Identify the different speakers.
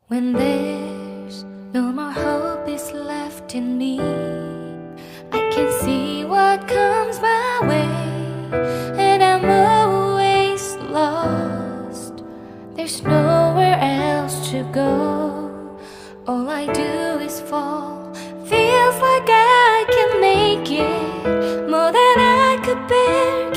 Speaker 1: When there's no more hope is left in me, I can see what comes my way, and I'm always lost. There's nowhere else to go. All I do is fall. Feels like I can make it more than I could bear.